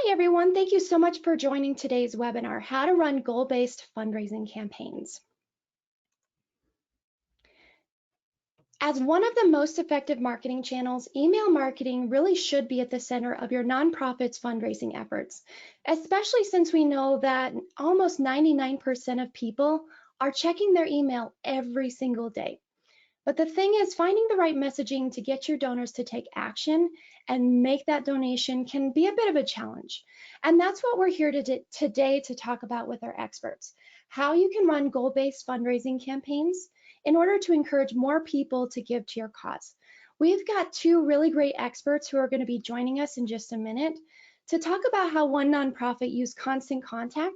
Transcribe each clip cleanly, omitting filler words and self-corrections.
Hi, everyone. Thank you so much for joining today's webinar, How to Run Goal-Based Fundraising Campaigns. As one of the most effective marketing channels, email marketing really should be at the center of your nonprofit's fundraising efforts, especially since we know that almost 99% of people are checking their email every single day. But the thing is, finding the right messaging to get your donors to take action and make that donation can be a bit of a challenge. And that's what we're here today to talk about with our experts, how you can run goal-based fundraising campaigns in order to encourage more people to give to your cause. We've got two really great experts who are going to be joining us in just a minute to talk about how one nonprofit used Constant Contact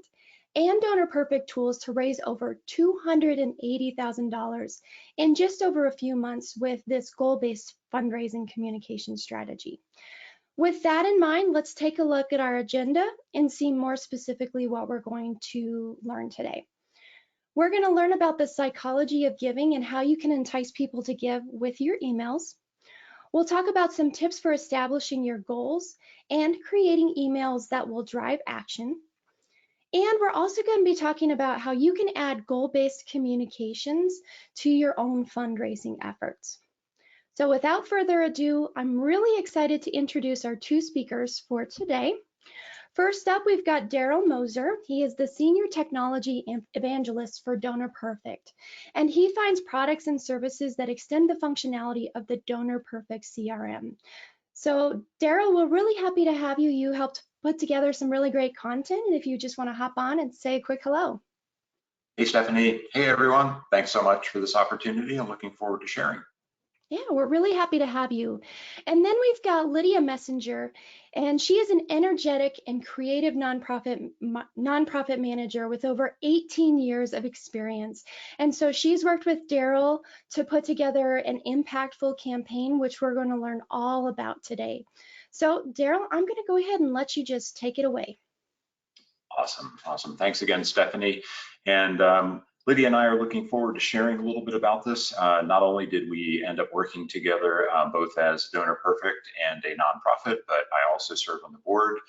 and DonorPerfect tools to raise over $280,000 in just over a few months with this goal-based fundraising communication strategy. With that in mind, let's take a look at our agenda and see more specifically what we're going to learn today. We're going to learn about the psychology of giving and how you can entice people to give with your emails. We'll talk about some tips for establishing your goals and creating emails that will drive action. And we're also going to be talking about how you can add goal-based communications to your own fundraising efforts. So without further ado, I'm really excited to introduce our two speakers for today. First up, we've got Daryl Moser. He is the Senior Technology Evangelist for DonorPerfect, and he finds products and services that extend the functionality of the DonorPerfect CRM. So Daryl, we're really happy to have you. You helped put together some really great content, and if you just want to hop on and say a quick hello. Hey, Stephanie. Hey, everyone. Thanks so much for this opportunity. I'm looking forward to sharing. Yeah, we're really happy to have you. And then we've got Lydia Messenger, and she is an energetic and creative nonprofit manager with over 18 years of experience. And so she's worked with Daryl to put together an impactful campaign, which we're going to learn all about today. So Daryl, I'm going to go ahead and let you just take it away. Awesome. Thanks again, Stephanie. And Lydia and I are looking forward to sharing a little bit about this. Not only did we end up working together both as DonorPerfect and a nonprofit, but I also serve on the board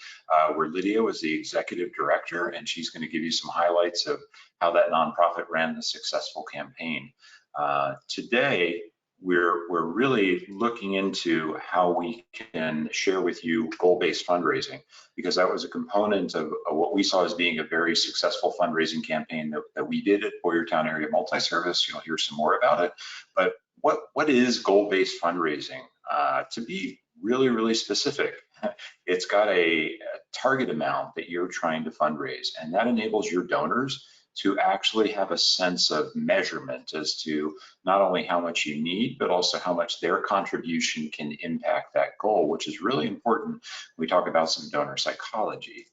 where Lydia was the executive director, and she's going to give you some highlights of how that nonprofit ran the successful campaign. Today, we're really looking into how we can share with you goal-based fundraising, because that was a component of what we saw as being a very successful fundraising campaign that we did at Boyertown Area Multi-Service. You'll hear some more about it. But what is goal-based fundraising? To be really specific, it's got a target amount that you're trying to fundraise, and that enables your donors to actually have a sense of measurement as to not only how much you need, but also how much their contribution can impact that goal, which is really important when we talk about some donor psychology.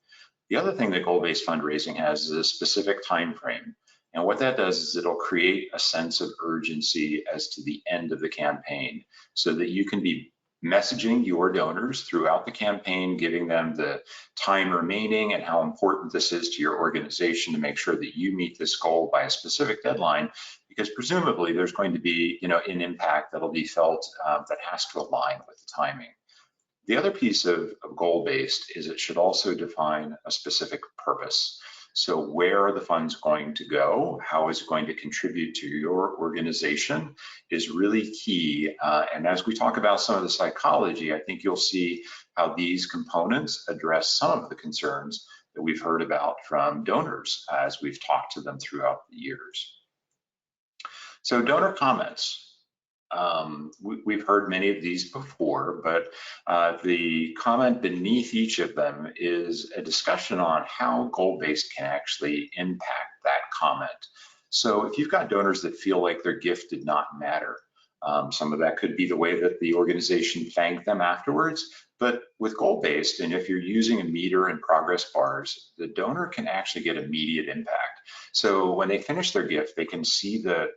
The other thing that goal-based fundraising has is a specific time frame. And what that does is it'll create a sense of urgency as to the end of the campaign so that you can be messaging your donors throughout the campaign, giving them the time remaining and how important this is to your organization to make sure that you meet this goal by a specific deadline, because presumably there's going to be an impact that'll be felt that has to align with the timing. The other piece of goal-based is it should also define a specific purpose. So where are the funds going to go? How is it going to contribute to your organization is really key. And as we talk about some of the psychology, I think you'll see how these components address some of the concerns that we've heard about from donors as we've talked to them throughout the years. So donor comments. We've heard many of these before, but the comment beneath each of them is a discussion on how goal-based can actually impact that comment. So if you've got donors that feel like their gift did not matter, some of that could be the way that the organization thanked them afterwards, but with goal-based, and if you're using a meter and progress bars, the donor can actually get immediate impact. So when they finish their gift, they can see the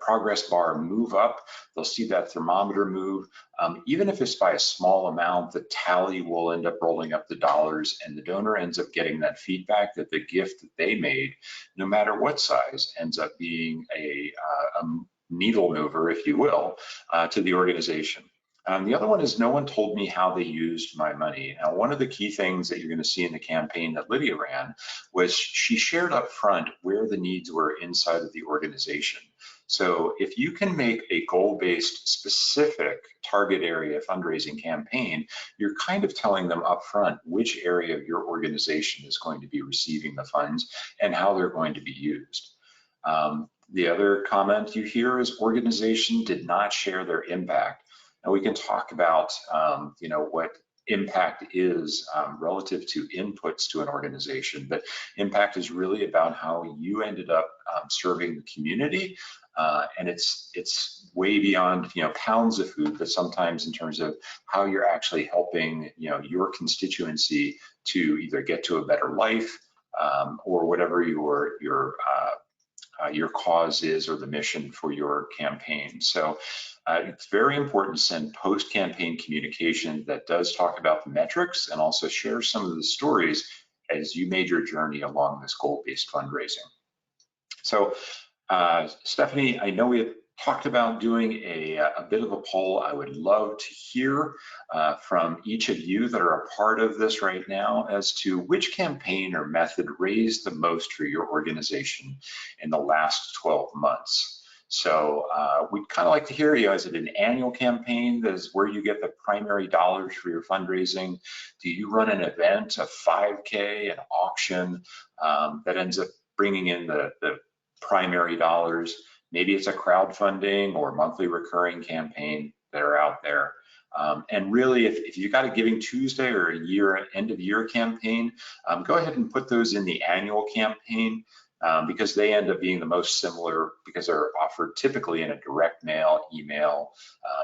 progress bar move up, they'll see that thermometer move. Even if it's by a small amount, the tally will end up rolling up the dollars, and the donor ends up getting that feedback that the gift that they made, no matter what size, ends up being a needle mover, if you will, to the organization. The other one is no one told me how they used my money. Now, one of the key things that you're going to see in the campaign that Lydia ran was she shared up front where the needs were inside of the organization. So if you can make a goal-based specific target area fundraising campaign, you're kind of telling them up front which area of your organization is going to be receiving the funds and how they're going to be used. The other comment you hear is organization did not share their impact. Now we can talk about what impact is relative to inputs to an organization, but impact is really about how you ended up serving the community, and it's way beyond pounds of food, but sometimes in terms of how you're actually helping your constituency to either get to a better life or whatever your cause is or the mission for your campaign. So it's very important to send post-campaign communication that does talk about the metrics and also share some of the stories as you made your journey along this goal-based fundraising. So Stephanie, I know we have talked about doing a bit of a poll. I would love to hear from each of you that are a part of this right now as to which campaign or method raised the most for your organization in the last 12 months. So we'd kind of like to hear, is it an annual campaign that is where you get the primary dollars for your fundraising? Do you run an event, a 5K, an auction that ends up bringing in the primary dollars? Maybe it's a crowdfunding or monthly recurring campaign that are out there. And really, if you've got a Giving Tuesday or a end of year campaign, go ahead and put those in the annual campaign because they end up being the most similar because they're offered typically in a direct mail, email,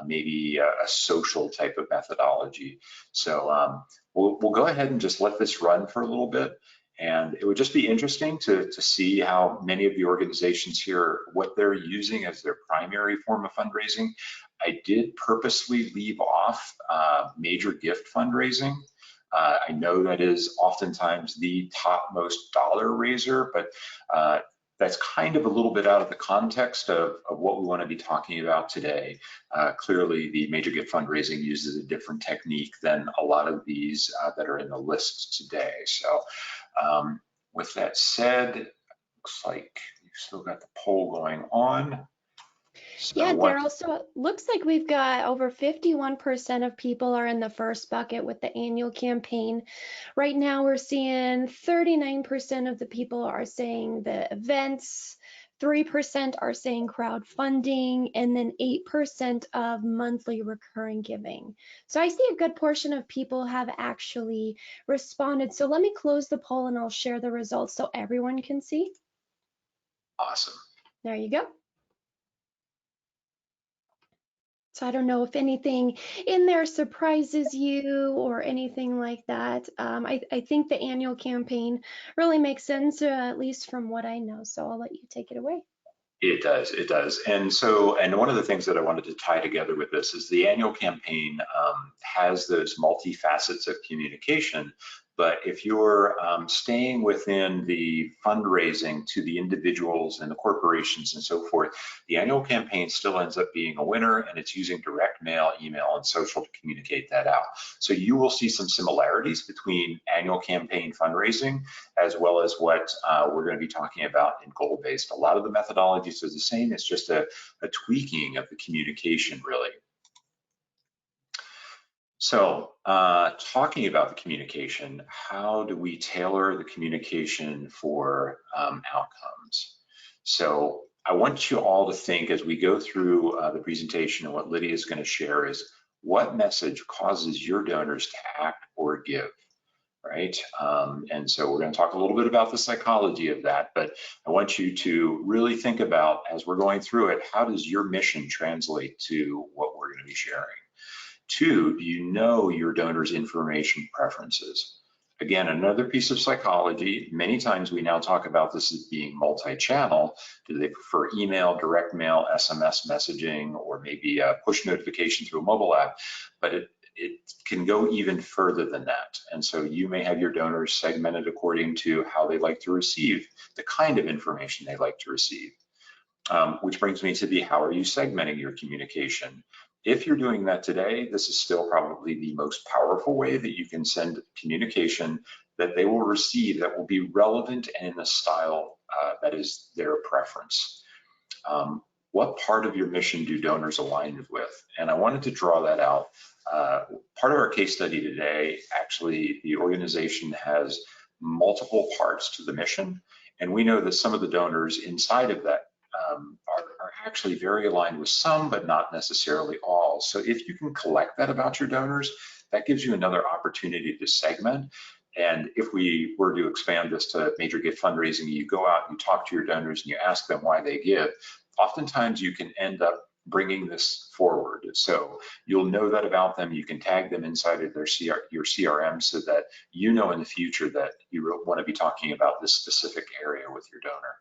maybe a social type of methodology. So we'll go ahead and just let this run for a little bit. And it would just be interesting to see how many of the organizations here, what they're using as their primary form of fundraising. I did purposely leave off major gift fundraising. I know that is oftentimes the topmost dollar raiser, but that's kind of a little bit out of the context of what we want to be talking about today. Clearly, the major gift fundraising uses a different technique than a lot of these that are in the list today. So with that said, looks like we've still got the poll going on. So yeah, Daryl, so it looks like we've got over 51% of people are in the first bucket with the annual campaign. Right now we're seeing 39% of the people are saying the events, 3% are saying crowdfunding, and then 8% of monthly recurring giving. So I see a good portion of people have actually responded. So let me close the poll and I'll share the results so everyone can see. Awesome. There you go. So I don't know if anything in there surprises you or anything like that. I think the annual campaign really makes sense, at least from what I know. So I'll let you take it away. It does. And one of the things that I wanted to tie together with this is the annual campaign has those multi-facets of communication. But if you're staying within the fundraising to the individuals and the corporations and so forth, the annual campaign still ends up being a winner, and it's using direct mail, email, and social to communicate that out. So you will see some similarities between annual campaign fundraising as well as what we're going to be talking about in goal-based. A lot of the methodologies are the same. It's just a tweaking of the communication, really. So talking about the communication, how do we tailor the communication for outcomes? So I want you all to think as we go through the presentation, and what Lydia is going to share is what message causes your donors to act or give, right? And so we're going to talk a little bit about the psychology of that, but I want you to really think about, as we're going through it, how does your mission translate to what we're going to be sharing? 2, do you know your donors' information preferences? Again, another piece of psychology. Many times we now talk about this as being multi-channel. Do they prefer email, direct mail, SMS messaging, or maybe a push notification through a mobile app? But it can go even further than that. And so you may have your donors segmented according to how they like to receive, the kind of information they like to receive. Which brings me to how are you segmenting your communication? If you're doing that today, this is still probably the most powerful way that you can send communication that they will receive that will be relevant and in a style that is their preference. What part of your mission do donors align with? And I wanted to draw that out. Part of our case study today, actually, the organization has multiple parts to the mission, and we know that some of the donors inside of that are actually very aligned with some, but not necessarily all. So if you can collect that about your donors, that gives you another opportunity to segment. And if we were to expand this to major gift fundraising, you go out, you talk to your donors, and you ask them why they give, oftentimes you can end up bringing this forward. So you'll know that about them. You can tag them inside of your CRM so that you know in the future that you want to be talking about this specific area with your donor.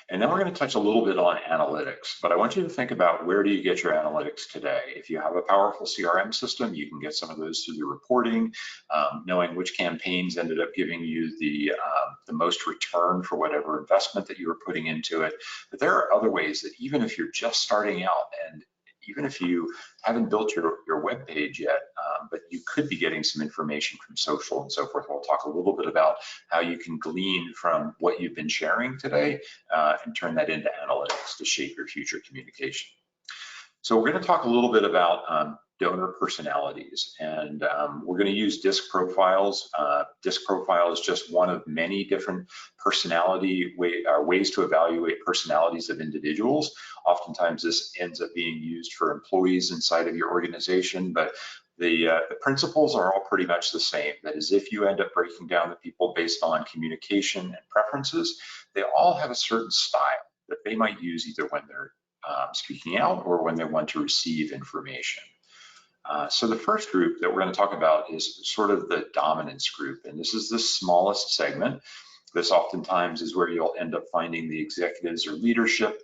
And then we're going to touch a little bit on analytics, but I want you to think about, where do you get your analytics today? If you have a powerful CRM system, you can get some of those through the reporting, knowing which campaigns ended up giving you the most return for whatever investment that you were putting into it. But there are other ways that even if you're just starting out, and even if you haven't built your web page yet, but you could be getting some information from social and so forth. We'll talk a little bit about how you can glean from what you've been sharing today and turn that into analytics to shape your future communication. So we're going to talk a little bit about donor personalities, and we're going to use DISC profiles. DISC profile is just one of many different personality ways to evaluate personalities of individuals. Oftentimes this ends up being used for employees inside of your organization, but the principles are all pretty much the same. That is, if you end up breaking down the people based on communication and preferences, they all have a certain style that they might use either when they're speaking out or when they want to receive information. So the first group that we're going to talk about is sort of the dominance group, and this is the smallest segment. This oftentimes is where you'll end up finding the executives or leadership.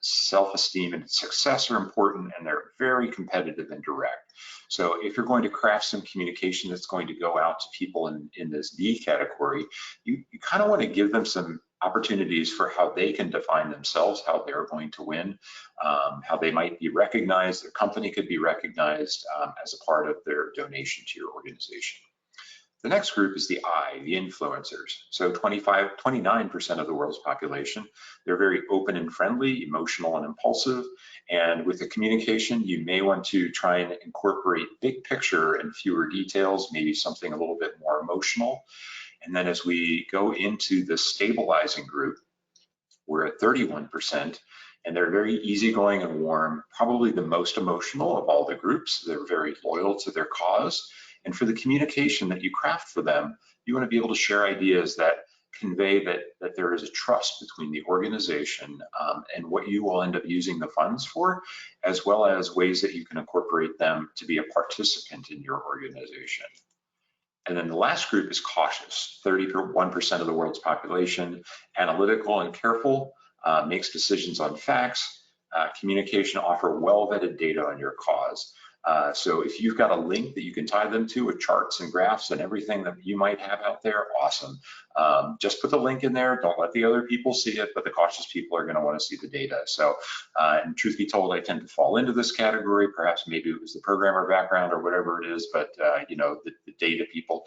Self-esteem and success are important, and they're very competitive and direct. So if you're going to craft some communication that's going to go out to people in this D category, you kind of want to give them some opportunities for how they can define themselves, how they're going to win, how they might be recognized, their company could be recognized as a part of their donation to your organization. The next group is the I, the influencers. So 29% of the world's population. They're very open and friendly, emotional and impulsive. And with the communication, you may want to try and incorporate big picture and fewer details, maybe something a little bit more emotional. And then as we go into the stabilizing group, we're at 31%, and they're very easygoing and warm, probably the most emotional of all the groups. They're very loyal to their cause. And for the communication that you craft for them, you want to be able to share ideas that convey that there is a trust between the organization and what you will end up using the funds for, as well as ways that you can incorporate them to be a participant in your organization. And then the last group is cautious, 31% of the world's population, analytical and careful, makes decisions on facts, communication, offer well-vetted data on your cause. So if you've got a link that you can tie them to with charts and graphs and everything that you might have out there, awesome. Just put the link in there. Don't let the other people see it, but the cautious people are going to want to see the data. So, and truth be told, I tend to fall into this category. Perhaps maybe it was the programmer background or whatever it is, but you know, the data people.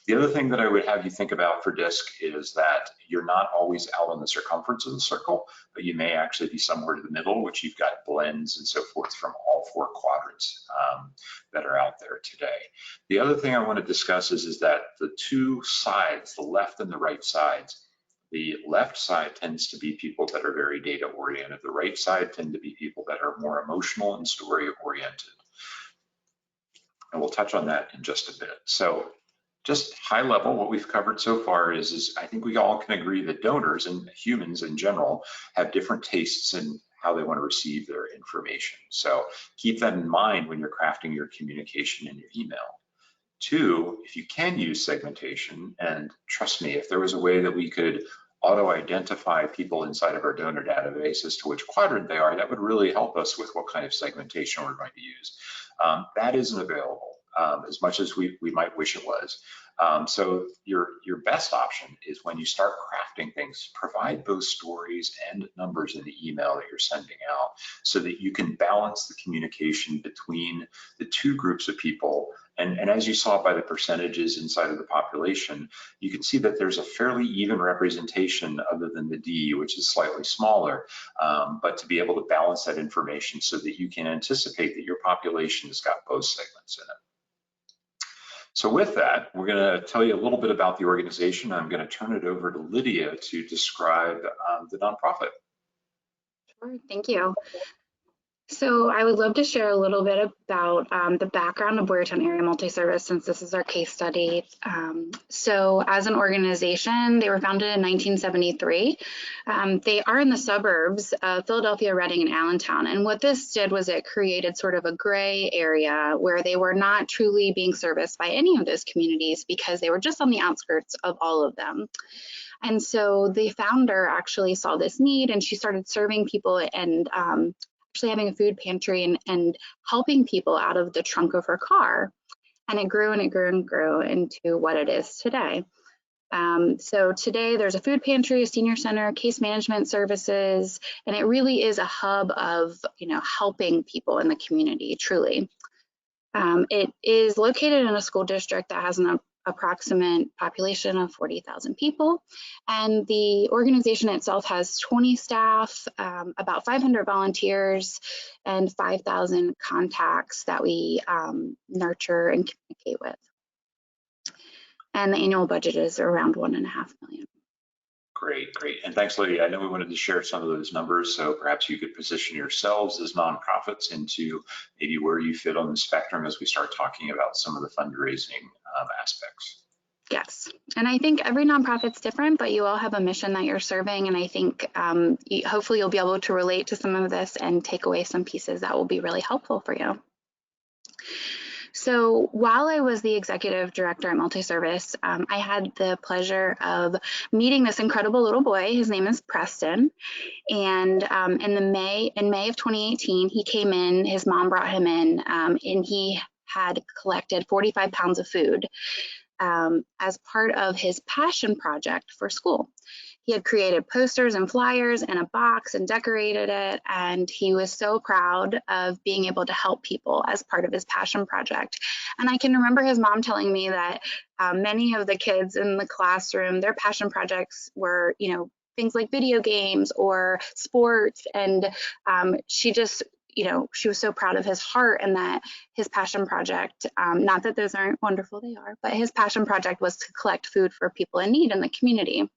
The other thing that I would have you think about for DISC is that you're not always out on the circumference of the circle, but you may actually be somewhere to the middle, which you've got blends and so forth from all four quadrants that are out there today. The other thing I want to discuss is that the two sides, the left and the right sides, the left side tends to be people that are very data oriented. The right side tend to be people that are more emotional and story oriented. And we'll touch on that in just a bit. So just high level, what we've covered so far is I think we all can agree that donors and humans in general have different tastes in how they want to receive their information. So keep that in mind when you're crafting your communication in your email. Two, if you can use segmentation, and trust me, if there was a way that we could auto-identify people inside of our donor database as to which quadrant they are, that would really help us with what kind of segmentation we're going to use. That isn't available. as much as we might wish it was. So your best option is when you start crafting things, provide those stories and numbers in the email that you're sending out so that you can balance the communication between the two groups of people. And as you saw by the percentages inside of the population, you can see that there's a fairly even representation other than the D, which is slightly smaller, but to be able to balance that information so that you can anticipate that your population has got both segments in it. So with that, we're going to tell you a little bit about the organization. I'm going to turn it over to Lydia to describe the nonprofit. Sure, thank you. So I would love to share a little bit about the background of Boyertown Area Multi-Service, since this is our case study. So as an organization, they were founded in 1973. They are in the suburbs of Philadelphia, Reading, and Allentown. And what this did was it created sort of a gray area where they were not truly being serviced by any of those communities because they were just on the outskirts of all of them. And so the founder actually saw this need, and she started serving people and actually having a food pantry and helping people out of the trunk of her car. And it grew and it grew and grew into what it is today. So today there's a food pantry, a senior center, case management services, and it really is a hub of, helping people in the community, truly. It is located in a school district that has an approximate population of 40,000 people, and the organization itself has 20 staff, about 500 volunteers, and 5,000 contacts that we nurture and communicate with. And the annual budget is around $1.5 million. Great, great. And thanks, Lydia. I know we wanted to share some of those numbers, so perhaps you could position yourselves as nonprofits into maybe where you fit on the spectrum as we start talking about some of the fundraising aspects. Yes, and I think every nonprofit's different, but you all have a mission that you're serving, and I think hopefully you'll be able to relate to some of this and take away some pieces that will be really helpful for you. So while I was the executive director at Multi-Service, I had the pleasure of meeting this incredible little boy. His name is Preston. And in May of 2018, he came in, his mom brought him in, and he had collected 45 pounds of food as part of his passion project for school. He had created posters and flyers and a box and decorated it, and he was so proud of being able to help people as part of his passion project. And I can remember his mom telling me that many of the kids in the classroom, their passion projects were, things like video games or sports, and she just, she was so proud of his heart, and that his passion project, not that those aren't wonderful, they are, but his passion project was to collect food for people in need in the community.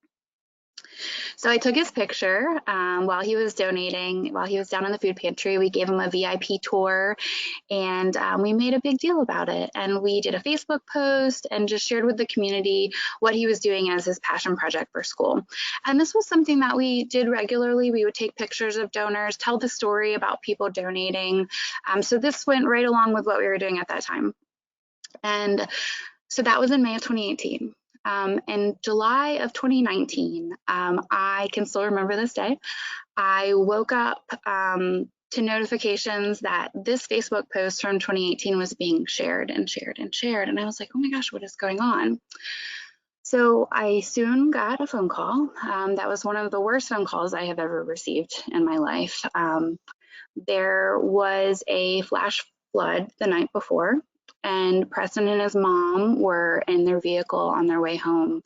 So I took his picture while he was donating, while he was down in the food pantry. We gave him a VIP tour, and we made a big deal about it. And we did a Facebook post and just shared with the community what he was doing as his passion project for school. And this was something that we did regularly. We would take pictures of donors, tell the story about people donating. So this went right along with what we were doing at that time. And so that was in May of 2018. In July of 2019, I can still remember this day, I woke up to notifications that this Facebook post from 2018 was being shared and shared and shared. And I was like, oh my gosh, what is going on? So I soon got a phone call. That was one of the worst phone calls I have ever received in my life. There was a flash flood the night before, and Preston and his mom were in their vehicle on their way home,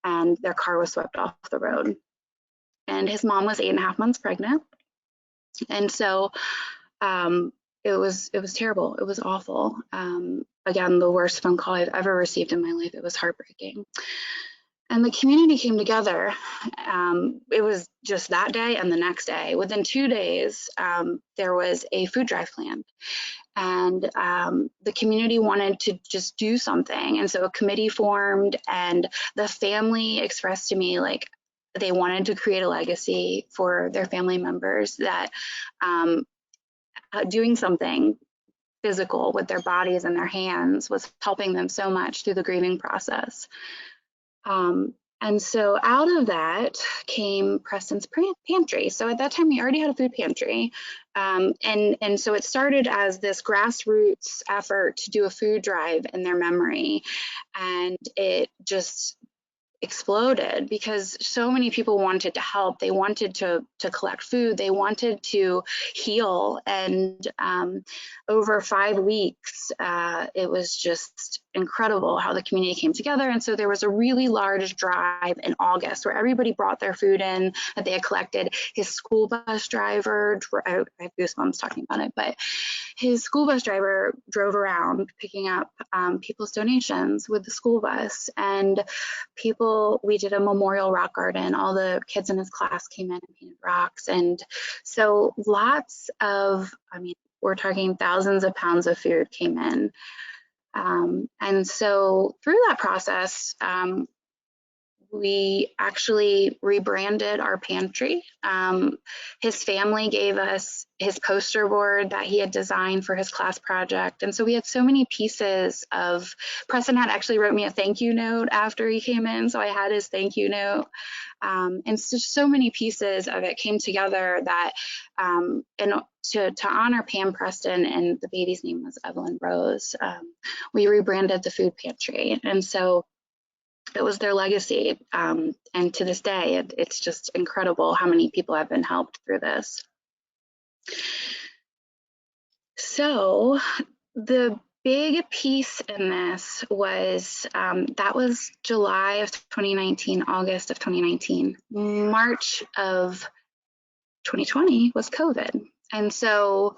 and their car was swept off the road. And his mom was 8.5 months pregnant. And so it was terrible. It was awful. Again, the worst phone call I've ever received in my life. It was heartbreaking. And the community came together. It was just that day and the next day. Within 2 days, there was a food drive planned. And the community wanted to just do something. And so a committee formed, and the family expressed to me like they wanted to create a legacy for their family members, that doing something physical with their bodies and their hands was helping them so much through the grieving process. And so out of that came Preston's pantry. So at that time, we already had a food pantry. And so it started as this grassroots effort to do a food drive in their memory. And it just exploded because so many people wanted to help. They wanted to collect food. They wanted to heal. And over 5 weeks, it was just incredible how the community came together. And so there was a really large drive in August where everybody brought their food in that they had collected. His school bus driver, I have goosebumps talking about it, but his school bus driver drove around picking up people's donations with the school bus. And we did a memorial rock garden. All the kids in his class came in and painted rocks. And so lots of, we're talking thousands of pounds of food came in. And so through that process, we actually rebranded our pantry. His family gave us his poster board that he had designed for his class project. And so we had so many pieces of, Preston had actually wrote me a thank you note after he came in. So I had his thank you note. And so many pieces of it came together that, and to honor Pam Preston, and the baby's name was Evelyn Rose, we rebranded the food pantry. And so it was their legacy. And to this day, it's just incredible how many people have been helped through this. So the big piece in this was, that was July of 2019, August of 2019. March of 2020 was COVID. And so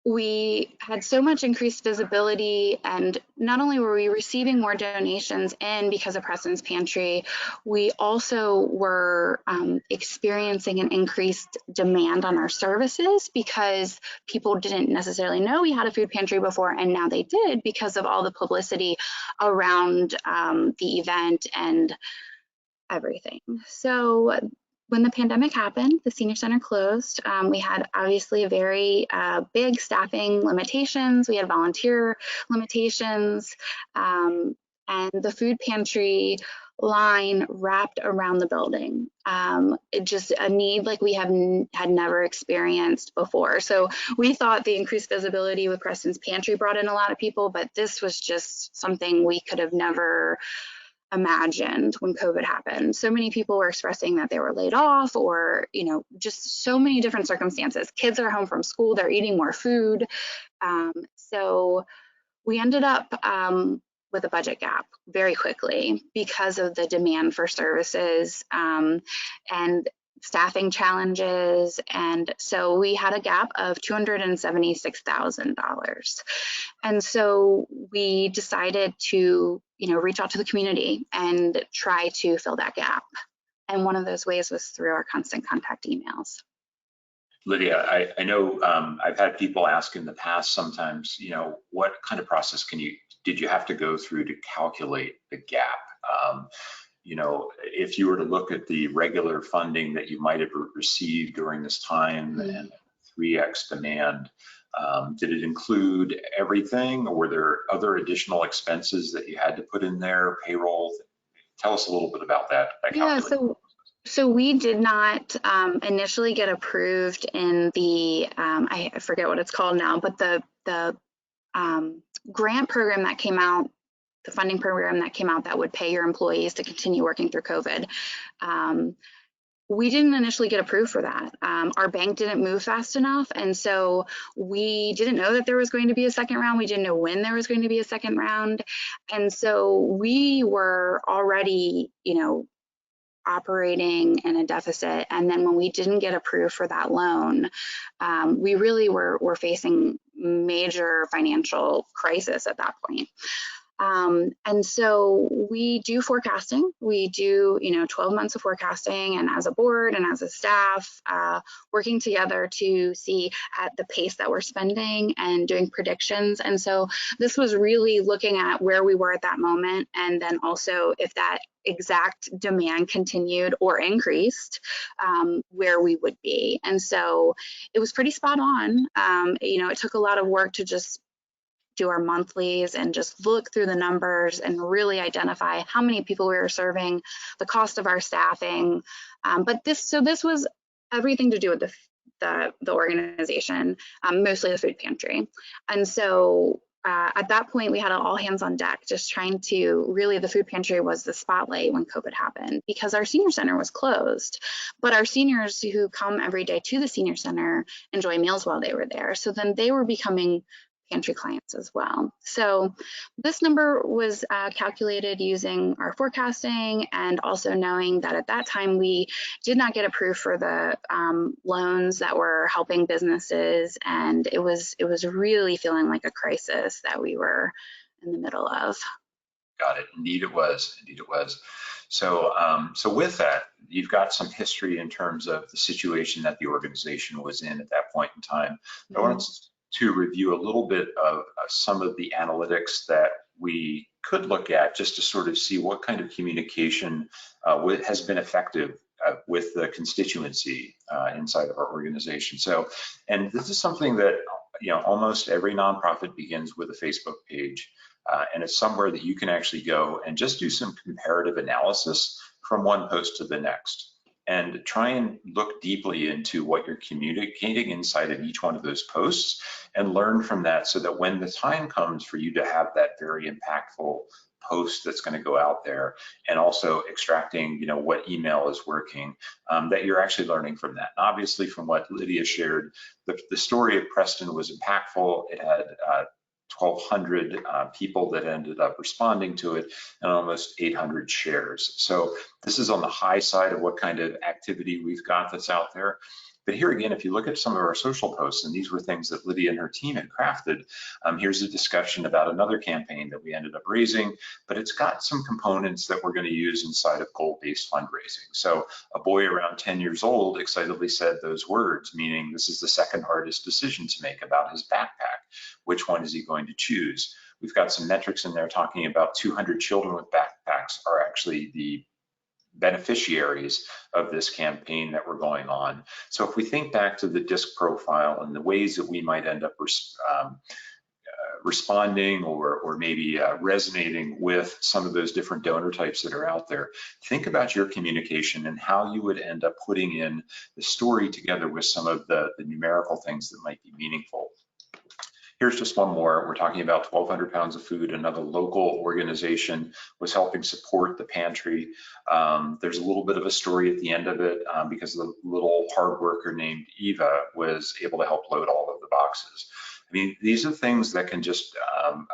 we had so much increased visibility, and not only were we receiving more donations in because of Preston's Pantry, we also were experiencing an increased demand on our services because people didn't necessarily know we had a food pantry before, and now they did because of all the publicity around the event and everything. So when the pandemic happened, the senior center closed. We had obviously very big staffing limitations. We had volunteer limitations, and the food pantry line wrapped around the building. It just a need like we had never experienced before. So we thought the increased visibility with Preston's Pantry brought in a lot of people, but this was just something we could have never imagined when COVID happened. So many people were expressing that they were laid off, or, just so many different circumstances. Kids are home from school, they're eating more food. So we ended up with a budget gap very quickly because of the demand for services and staffing challenges. And so we had a gap of $276,000. And so we decided to, reach out to the community and try to fill that gap. And one of those ways was through our constant contact emails. Lydia, I know I've had people ask in the past sometimes, what kind of process did you have to go through to calculate the gap? If you were to look at the regular funding that you might have received during this time and 3x demand, did it include everything, or were there other additional expenses that you had to put in there, payroll? Tell us a little bit about that. Yeah, so we did not initially get approved in the, I forget what it's called now, but the grant program that came out, the funding program that came out that would pay your employees to continue working through COVID. We didn't initially get approved for that. Our bank didn't move fast enough. And so we didn't know that there was going to be a second round. We didn't know when there was going to be a second round. And so we were already, operating in a deficit. And then when we didn't get approved for that loan, we really were facing major financial crisis at that point. And so we do forecasting. We do, 12 months of forecasting, and as a board and as a staff, working together to see at the pace that we're spending and doing predictions. And so this was really looking at where we were at that moment, and then also if that exact demand continued or increased, where we would be. And so it was pretty spot on. It took a lot of work to just do our monthlies and just look through the numbers and really identify how many people we were serving, the cost of our staffing. But this was everything to do with the organization, mostly the food pantry. And so at that point, we had an all hands on deck, just trying to really, the food pantry was the spotlight when COVID happened because our senior center was closed. But our seniors who come every day to the senior center enjoy meals while they were there. So then they were becoming pantry clients as well. So this number was calculated using our forecasting and also knowing that at that time we did not get approved for the loans that were helping businesses, and it was really feeling like a crisis that we were in the middle of. Got it. Indeed it was. Indeed it was. So, so with that, you've got some history in terms of the situation that the organization was in at that point in time. I wanted to review a little bit of some of the analytics that we could look at just to sort of see what kind of communication has been effective with the constituency inside of our organization. So, and this is something that, you know, almost every nonprofit begins with a Facebook page. And it's somewhere that you can actually go and just do some comparative analysis from one post to the next and try and look deeply into what you're communicating inside of each one of those posts and learn from that so that when the time comes for you to have that very impactful post that's going to go out there and also extracting, you know, what email is working, that you're actually learning from that. And obviously from what Lydia shared, the story of Preston was impactful. It had 1,200 people that ended up responding to it and almost 800 shares. So this is on the high side of what kind of activity we've got that's out there. But here again, if you look at some of our social posts, and these were things that Lydia and her team had crafted, here's a discussion about another campaign that we ended up raising, but it's got some components that we're going to use inside of goal-based fundraising. So a boy around 10 years old excitedly said those words, meaning this is the second hardest decision to make about his backpack. Which one is he going to choose? We've got some metrics in there talking about 200 children with backpacks are actually the beneficiaries of this campaign that we're going on. So if we think back to the DISC profile and the ways that we might end up responding or maybe resonating with some of those different donor types that are out there, think about your communication and how you would end up putting in the story together with some of the numerical things that might be meaningful. Here's just one more. We're talking about 1,200 pounds of food. Another local organization was helping support the pantry. There's a little bit of a story at the end of it because the little hard worker named Eva was able to help load all of the boxes. I mean, these are things that can just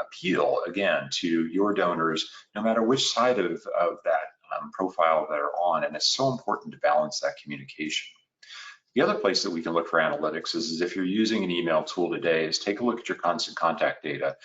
appeal, again, to your donors, no matter which side of that profile they're on. And it's so important to balance that communication. The other place that we can look for analytics is if you're using an email tool today, is take a look at your constant contact data.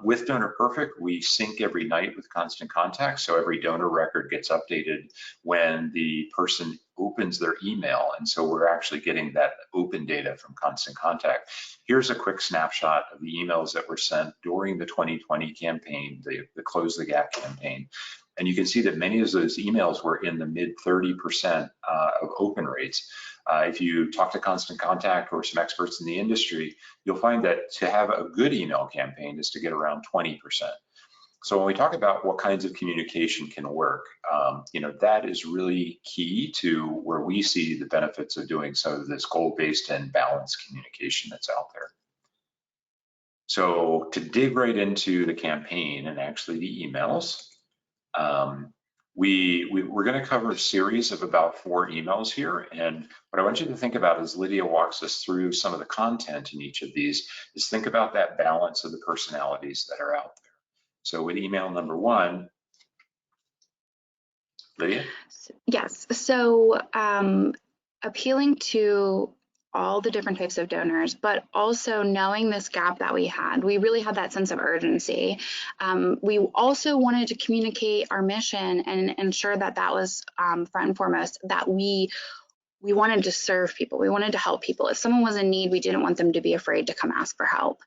With DonorPerfect, we sync every night with Constant Contact, so every donor record gets updated when the person opens their email, and so we're actually getting that open data from Constant Contact. Here's a quick snapshot of the emails that were sent during the 2020 campaign, the Close the Gap campaign. And you can see that many of those emails were in the mid 30% of open rates. If you talk to Constant Contact or some experts in the industry, you'll find that to have a good email campaign is to get around 20%. So when we talk about what kinds of communication can work, you know, that is really key to where we see the benefits of doing some of this goal-based and balanced communication that's out there. So to dig right into the campaign and actually the emails, we're going to cover a series of about 4 emails here. And what I want you to think about as Lydia walks us through some of the content in each of these is think about that balance of the personalities that are out there. So with email number 1, Lydia? Yes, so appealing to all the different types of donors, but also knowing this gap that we really had that sense of urgency. We also wanted to communicate our mission and ensure that that was front and foremost, that we we wanted to serve people. We wanted to help people. If someone was in need, we didn't want them to be afraid to come ask for help.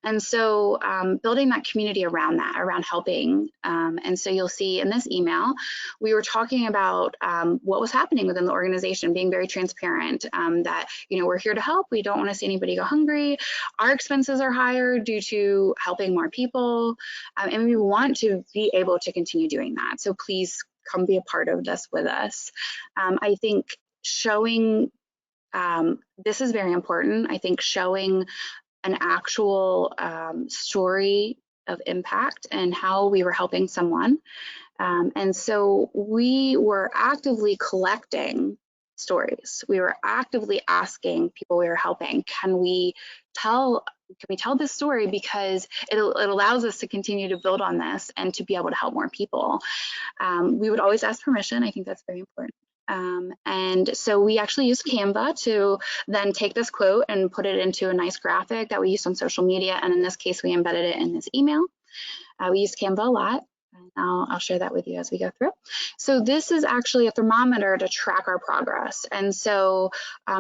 And so building that community around that, around helping. And so you'll see in this email, we were talking about what was happening within the organization, being very transparent, that, we're here to help. We don't want to see anybody go hungry. Our expenses are higher due to helping more people. And we want to be able to continue doing that. So please come be a part of this with us. I think showing, this is very important. I think showing an actual story of impact and how we were helping someone. And so we were actively collecting stories. We were actively asking people we were helping, can we tell this story, because it allows us to continue to build on this and to be able to help more people. We would always ask permission. I think that's very important. And so we actually used Canva to then take this quote and put it into a nice graphic that we used on social media. And in this case, we embedded it in this email. We used Canva a lot. And I'll share that with you as we go through. So this is actually a thermometer to track our progress. And so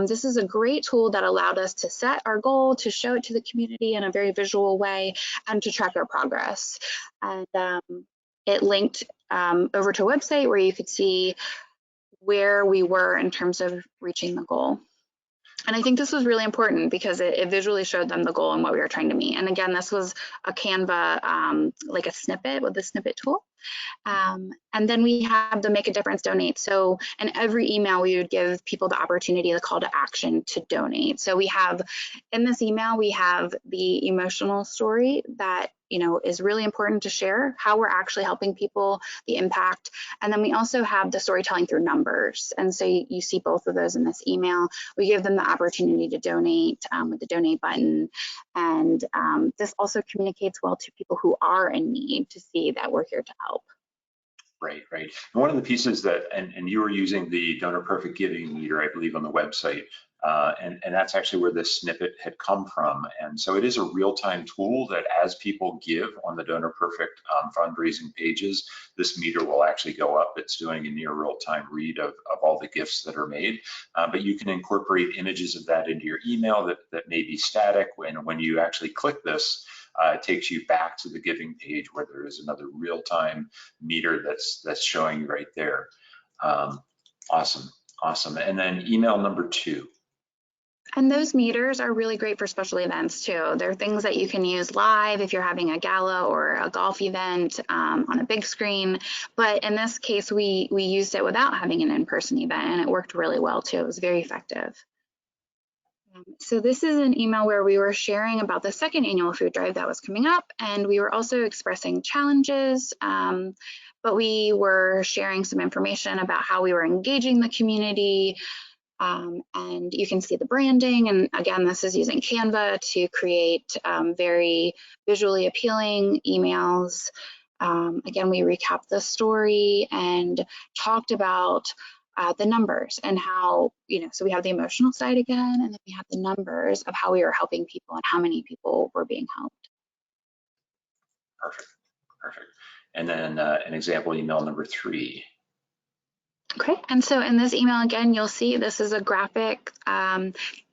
this is a great tool that allowed us to set our goal, to show it to the community in a very visual way, and to track our progress. And it linked over to a website where you could see where we were in terms of reaching the goal. And I think this was really important because it visually showed them the goal and what we were trying to meet. And again, this was a Canva, like a snippet with the snippet tool. And then we have the Make a Difference donate. So in every email, we would give people the opportunity, the call to action to donate. So we have, in this email, we have the emotional story that is really important to share, how we're actually helping people, the impact. And then we also have the storytelling through numbers. And so you see both of those in this email. We give them the opportunity to donate with the donate button. And this also communicates well to people who are in need to see that we're here to help. Right. And one of the pieces that, and you were using the DonorPerfect giving meter, I believe, on the website, and that's actually where this snippet had come from. And so it is a real-time tool that as people give on the DonorPerfect fundraising pages, this meter will actually go up. It's doing a near real-time read of all the gifts that are made, but you can incorporate images of that into your email that may be static. When you actually click this, it takes you back to the giving page where there is another real-time meter that's showing you right there. Awesome. And then email number 2. And those meters are really great for special events too. They're things that you can use live if you're having a gala or a golf event on a big screen. But in this case, we used it without having an in-person event, and it worked really well too. It was very effective. So this is an email where we were sharing about the second annual food drive that was coming up, and we were also expressing challenges, but we were sharing some information about how we were engaging the community, and you can see the branding. And again, this is using Canva to create very visually appealing emails. Again, we recapped the story and talked about the numbers and how, so we have the emotional side again, and then we have the numbers of how we were helping people and how many people were being helped. Perfect. And then an example email number 3. Okay, and so in this email, again, you'll see this is a graphic.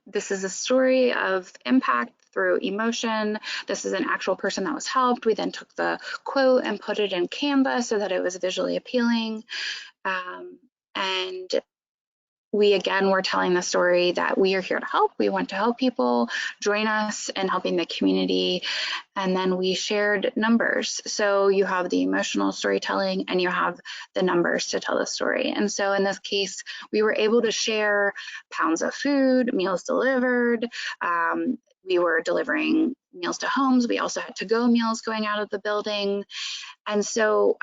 This is a story of impact through emotion. This is an actual person that was helped. We then took the quote and put it in Canva so that it was visually appealing. And we, again, were telling the story that we are here to help. We want to help people, join us in helping the community. And then we shared numbers. So you have the emotional storytelling and you have the numbers to tell the story. And so in this case, we were able to share pounds of food, meals delivered. We were delivering meals to homes. We also had to-go meals going out of the building. And so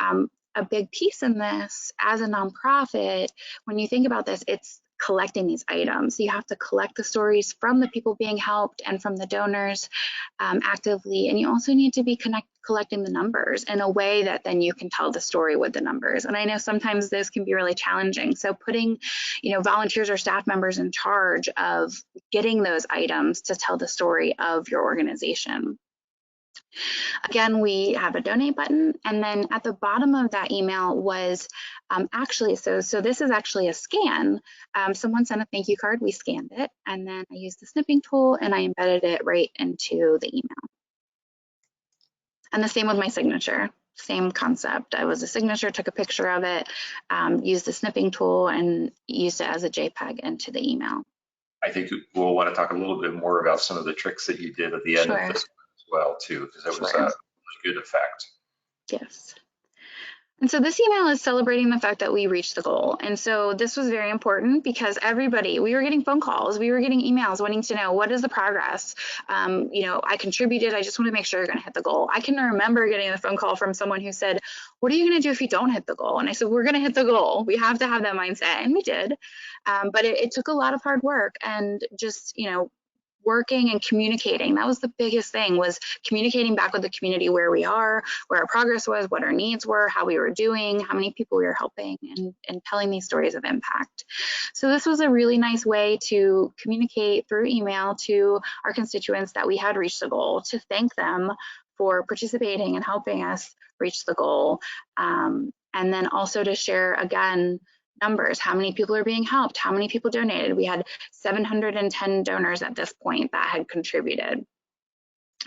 a big piece in this as a nonprofit, when you think about this, it's collecting these items. You have to collect the stories from the people being helped and from the donors actively. And you also need to be collecting the numbers in a way that then you can tell the story with the numbers. And I know sometimes this can be really challenging. So putting, volunteers or staff members in charge of getting those items to tell the story of your organization. Again, we have a donate button, and then at the bottom of that email was so this is actually a scan. Someone sent a thank you card, we scanned it, and then I used the snipping tool and I embedded it right into the email. And the same with my signature, same concept. I was a signature, took a picture of it, used the snipping tool and used it as a JPEG into the email. I think we'll want to talk a little bit more about some of the tricks that you did at the end of this as well too, because it was a really good effect. Yes. And so this email is celebrating the fact that we reached the goal. And so this was very important because we were getting phone calls, we were getting emails wanting to know, what is the progress? I contributed, I just want to make sure you're going to hit the goal. I can remember getting a phone call from someone who said, what are you going to do if you don't hit the goal? And I said, we're going to hit the goal. We have to have that mindset. And we did. But it took a lot of hard work and just, working and communicating. That was the biggest thing, was communicating back with the community where we are, where our progress was, what our needs were, how we were doing, how many people we were helping, and telling these stories of impact. So this was a really nice way to communicate through email to our constituents that we had reached the goal, to thank them for participating and helping us reach the goal. And then also to share, again, numbers, how many people are being helped, how many people donated. We had 710 donors at this point that had contributed.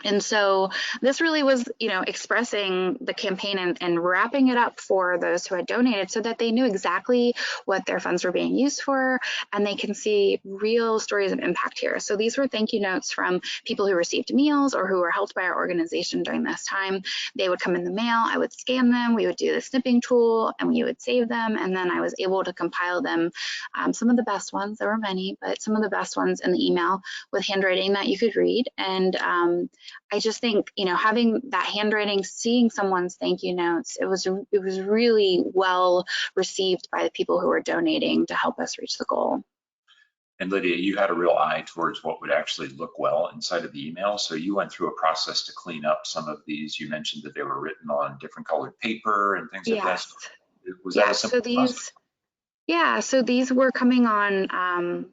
And so this really was, expressing the campaign and wrapping it up for those who had donated so that they knew exactly what their funds were being used for, and they can see real stories of impact here. So these were thank you notes from people who received meals or who were helped by our organization during this time. They would come in the mail, I would scan them, we would do the snipping tool, and we would save them, and then I was able to compile them, some of the best ones, there were many, but some of the best ones in the email with handwriting that you could read. And I just think, having that handwriting, seeing someone's thank you notes, it was really well received by the people who were donating to help us reach the goal. And Lydia, you had a real eye towards what would actually look well inside of the email. So you went through a process to clean up some of these. You mentioned that they were written on different colored paper and things like that. Was that a simple process? So these were coming on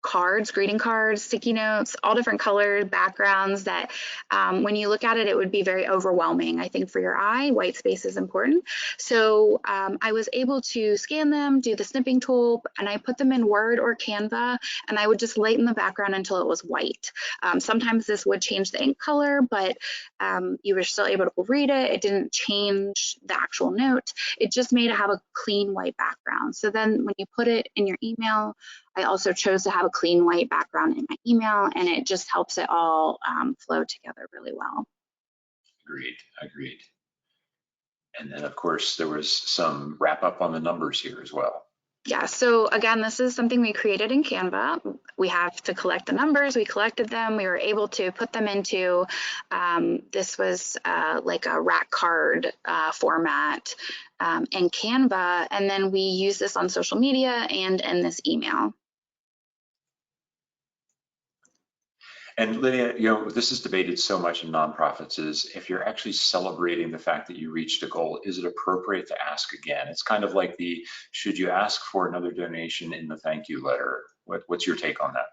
cards, greeting cards, sticky notes, all different colored backgrounds that when you look at it, it would be very overwhelming. I think for your eye, white space is important. So I was able to scan them, do the snipping tool, and I put them in Word or Canva, and I would just lighten the background until it was white. Sometimes this would change the ink color, but you were still able to read it. It didn't change the actual note. It just made it have a clean white background. So then when you put it in your email, I also chose to have a clean white background in my email, and it just helps it all flow together really well. Agreed. And then of course there was some wrap up on the numbers here as well. Yeah, so again, this is something we created in Canva. We have to collect the numbers, we collected them, we were able to put them into, this was like a rack card format in Canva, and then we use this on social media and in this email. And Lydia, this is debated so much in nonprofits, is if you're actually celebrating the fact that you reached a goal, is it appropriate to ask again? It's kind of like should you ask for another donation in the thank you letter? What's your take on that?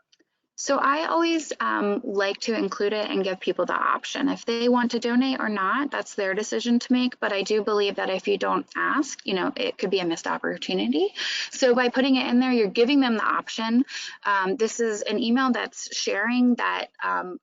So I always like to include it and give people the option. If they want to donate or not, that's their decision to make. But I do believe that if you don't ask, it could be a missed opportunity. So by putting it in there, you're giving them the option. This is an email that's sharing that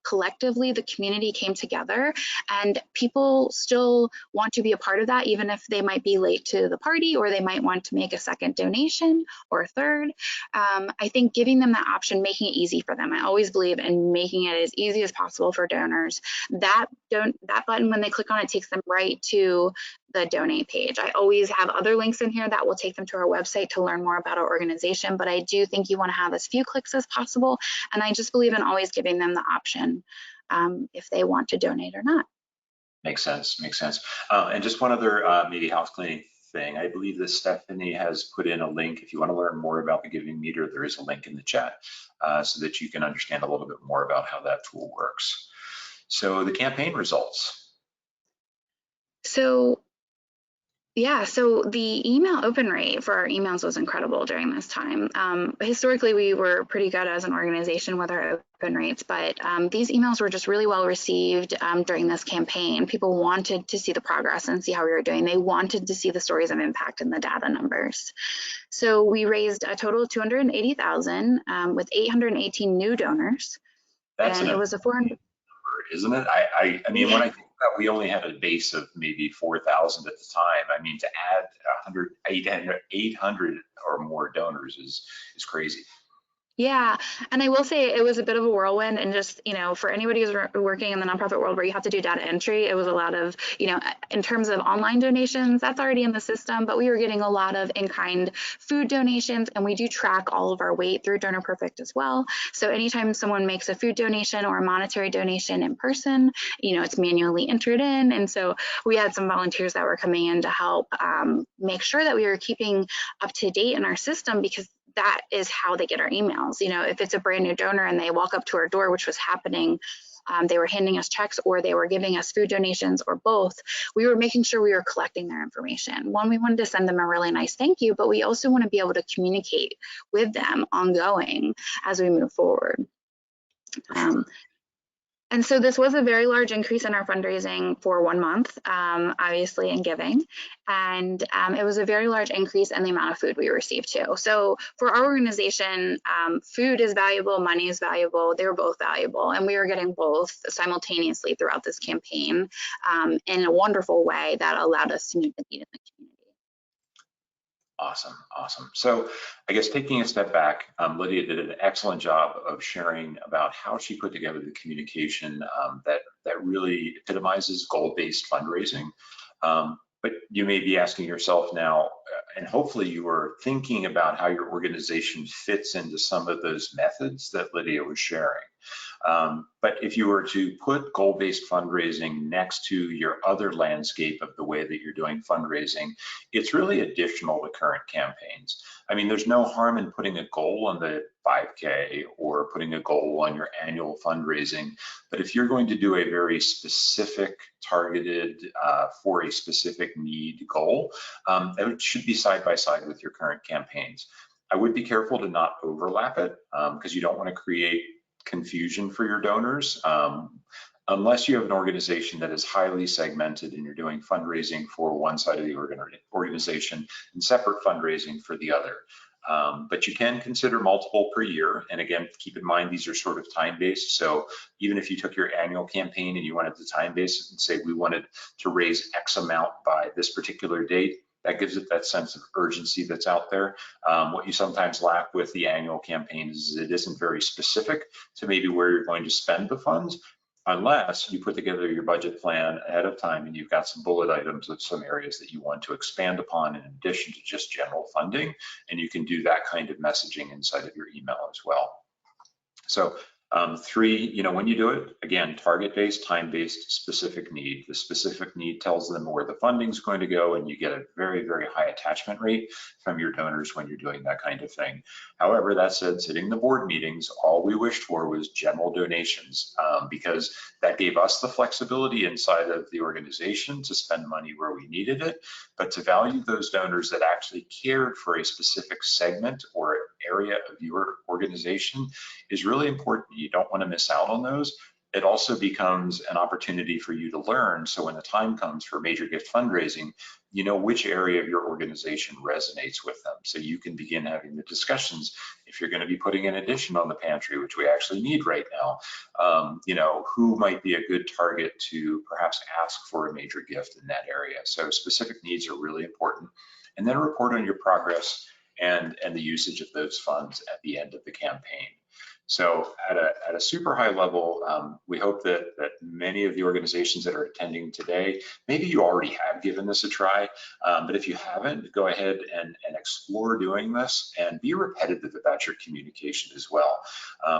collectively the community came together, and people still want to be a part of that, even if they might be late to the party or they might want to make a second donation or a third. I think giving them that option, making it easy for them. I always believe in making it as easy as possible for donors. That button, when they click on it, takes them right to the donate page. I always have other links in here that will take them to our website to learn more about our organization, but I do think you want to have as few clicks as possible, and I just believe in always giving them the option if they want to donate or not. Makes sense. And just one other maybe house cleaning thing. I believe that Stephanie has put in a link. If you want to learn more about the giving meter, there is a link in the chat so that you can understand a little bit more about how that tool works. So the campaign results. So Yeah, so the email open rate for our emails was incredible during this time. Historically, we were pretty good as an organization with our open rates, but these emails were just really well received during this campaign. People wanted to see the progress and see how we were doing. They wanted to see the stories of impact and the data numbers. So we raised a total of $280,000 with 818 new donors, That's and an it was a 400. isn't it? I mean, when I think about, we only had a base of maybe 4,000 at the time. I mean, to add 800 or more donors is crazy. Yeah, and I will say it was a bit of a whirlwind, and just, for anybody who's working in the nonprofit world where you have to do data entry, it was a lot of, in terms of online donations, that's already in the system, but we were getting a lot of in-kind food donations, and we do track all of our weight through DonorPerfect as well. So anytime someone makes a food donation or a monetary donation in person, it's manually entered in, and so we had some volunteers that were coming in to help make sure that we were keeping up to date in our system, because that is how they get our emails. If it's a brand new donor and they walk up to our door, which was happening, they were handing us checks or they were giving us food donations or both, we were making sure we were collecting their information. One, we wanted to send them a really nice thank you, but we also want to be able to communicate with them ongoing as we move forward. And so this was a very large increase in our fundraising for 1 month, obviously in giving. And it was a very large increase in the amount of food we received too. So for our organization, food is valuable, money is valuable, they were both valuable. And we were getting both simultaneously throughout this campaign in a wonderful way that allowed us to meet the need in the community. Awesome, awesome. So I guess taking a step back, Lydia did an excellent job of sharing about how she put together the communication that really epitomizes goal-based fundraising. But you may be asking yourself now, and hopefully you are thinking about how your organization fits into some of those methods that Lydia was sharing. But if you were to put goal-based fundraising next to your other landscape of the way that you're doing fundraising, it's really additional to current campaigns. I mean, there's no harm in putting a goal on the 5K or putting a goal on your annual fundraising. But if you're going to do a very specific, targeted for a specific need goal, it should be side by side with your current campaigns. I would be careful to not overlap it because you don't want to create confusion for your donors. Unless you have an organization that is highly segmented and you're doing fundraising for one side of the organization and separate fundraising for the other. But you can consider multiple per year. And again, keep in mind, these are sort of time-based. So even if you took your annual campaign and you wanted to time-base it and say, we wanted to raise X amount by this particular date, that gives it that sense of urgency that's out there. What you sometimes lack with the annual campaign is it isn't very specific to maybe where you're going to spend the funds, unless you put together your budget plan ahead of time and you've got some bullet items of some areas that you want to expand upon in addition to just general funding, and you can do that kind of messaging inside of your email as well. So 3, when you do it, again, target-based, time-based, specific need. The specific need tells them where the funding is going to go, and you get a very, very high attachment rate from your donors when you're doing that kind of thing. However, that said, sitting in the board meetings, all we wished for was general donations because that gave us the flexibility inside of the organization to spend money where we needed it, but to value those donors that actually cared for a specific segment or area of your organization is really important. You don't want to miss out on those. It also becomes an opportunity for you to learn. So when the time comes for major gift fundraising, you know which area of your organization resonates with them. So you can begin having the discussions. If you're going to be putting an addition on the pantry, which we actually need right now, who might be a good target to perhaps ask for a major gift in that area. So specific needs are really important. And then report on your progress and the usage of those funds at the end of the campaign. So at a super high level, we hope that many of the organizations that are attending today, maybe you already have given this a try, but if you haven't, go ahead and explore doing this and be repetitive about your communication as well.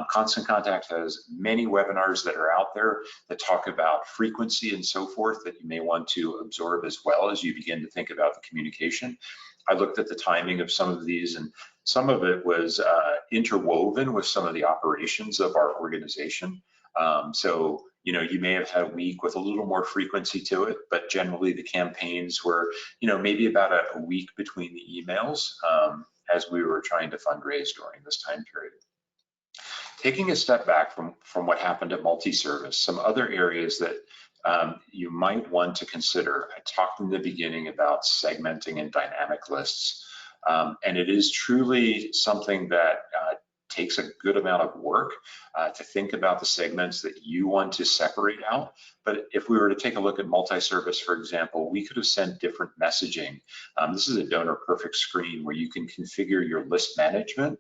Constant Contact has many webinars that are out there that talk about frequency and so forth that you may want to absorb as well as you begin to think about the communication. I looked at the timing of some of these, and some of it was interwoven with some of the operations of our organization. So You may have had a week with a little more frequency to it, but generally the campaigns were, maybe about a week between the emails as we were trying to fundraise during this time period. Taking a step back from what happened at multi-service, some other areas that you might want to consider. I talked in the beginning about segmenting and dynamic lists, and it is truly something that takes a good amount of work to think about the segments that you want to separate out. But if we were to take a look at multi-service, for example, we could have sent different messaging. This is a DonorPerfect screen where you can configure your list management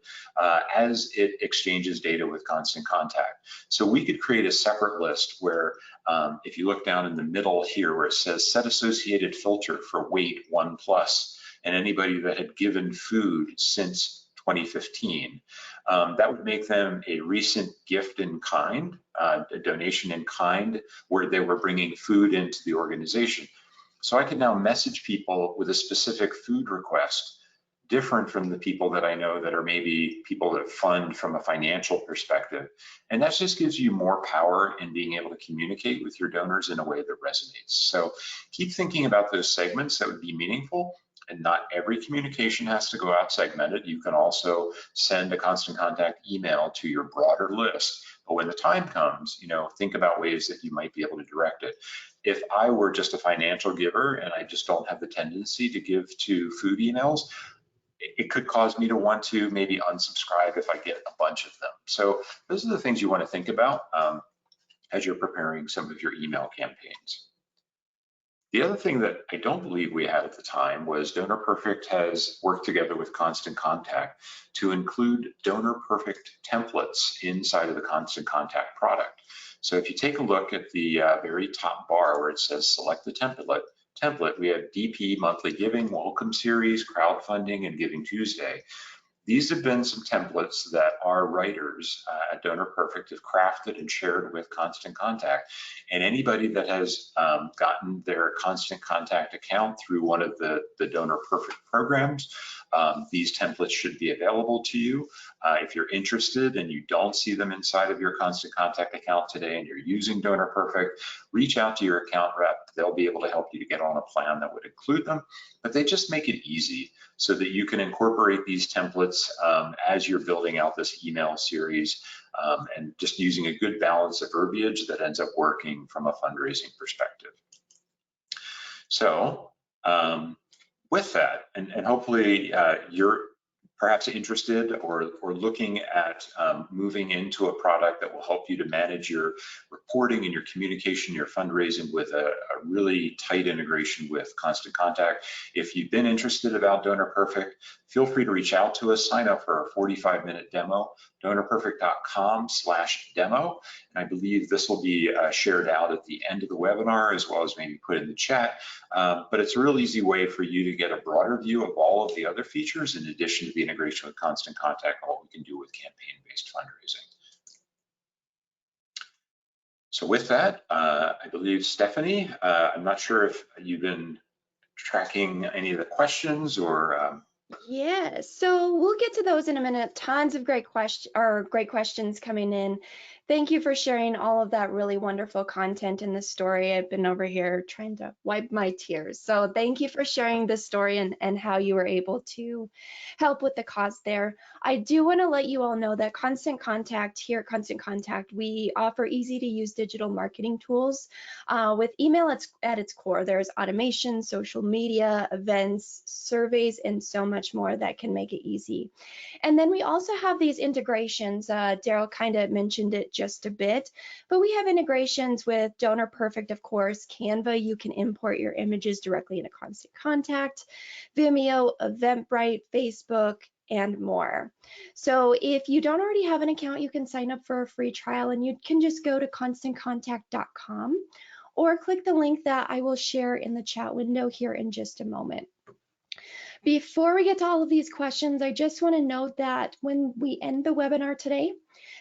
as it exchanges data with Constant Contact. So we could create a separate list where if you look down in the middle here where it says set associated filter for weight 1+ and anybody that had given food since 2015, that would make them a recent gift in kind, a donation in kind, where they were bringing food into the organization. So I can now message people with a specific food request, different from the people that I know that are maybe people that fund from a financial perspective. And that just gives you more power in being able to communicate with your donors in a way that resonates. So keep thinking about those segments that would be meaningful. And not every communication has to go out segmented. You can also send a Constant Contact email to your broader list. But when the time comes, think about ways that you might be able to direct it. If I were just a financial giver and I just don't have the tendency to give to food emails, it could cause me to want to maybe unsubscribe if I get a bunch of them. So those are the things you want to think about as you're preparing some of your email campaigns. The other thing that I don't believe we had at the time was DonorPerfect has worked together with Constant Contact to include DonorPerfect templates inside of the Constant Contact product. So if you take a look at the very top bar where it says select the template, we have DP, monthly giving, welcome series, crowdfunding, and Giving Tuesday. These have been some templates that our writers at DonorPerfect have crafted and shared with Constant Contact. And anybody that has gotten their Constant Contact account through one of the DonorPerfect programs, these templates should be available to you. If you're interested and you don't see them inside of your Constant Contact account today and you're using DonorPerfect, reach out to your account rep. They'll be able to help you to get on a plan that would include them. But they just make it easy so that you can incorporate these templates as you're building out this email series and just using a good balance of verbiage that ends up working from a fundraising perspective. So with that, and hopefully you're perhaps interested or looking at moving into a product that will help you to manage your reporting and your communication, your fundraising with a really tight integration with Constant Contact. If you've been interested about DonorPerfect, feel free to reach out to us, sign up for a 45-minute demo, donorperfect.com/demo. And I believe this will be shared out at the end of the webinar, as well as maybe put in the chat. But it's a real easy way for you to get a broader view of all of the other features in addition to the integration with Constant Contact and what we can do with campaign-based fundraising. So with that, I believe Stephanie, I'm not sure if you've been tracking any of the questions or Yeah, so we'll get to those in a minute. Tons of great questions coming in. Thank you for sharing all of that really wonderful content in the story. I've been over here trying to wipe my tears. So thank you for sharing this story and how you were able to help with the cause there. I do want to let you all know that Constant Contact, here at Constant Contact, we offer easy to use digital marketing tools. With email at its core, there's automation, social media, events, surveys, and so much more that can make it easy. And then we also have these integrations. Daryl kind of mentioned it just a bit, but we have integrations with DonorPerfect, of course, Canva. You can import your images directly into Constant Contact, Vimeo, Eventbrite, Facebook, and more. So if you don't already have an account, you can sign up for a free trial, and you can just go to constantcontact.com or click the link that I will share in the chat window here in just a moment. Before we get to all of these questions, I just want to note that when we end the webinar today,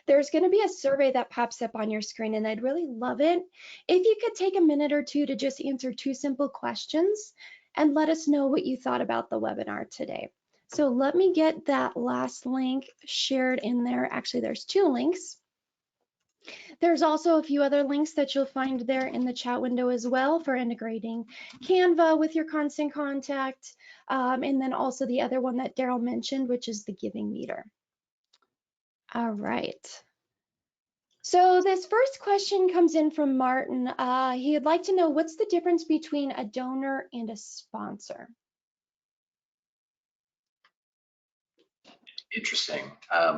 there's going to be a survey that pops up on your screen, and I'd really love it if you could take a minute or two to just answer 2 simple questions and let us know what you thought about the webinar today. So let me get that last link shared in there. Actually, there's 2 links. There's also a few other links that you'll find there in the chat window as well for integrating Canva with your constant contact. And then also the other one that Daryl mentioned, which is the giving meter. All right. So this first question comes in from Martin. He'd like to know, what's the difference between a donor and a sponsor? Interesting.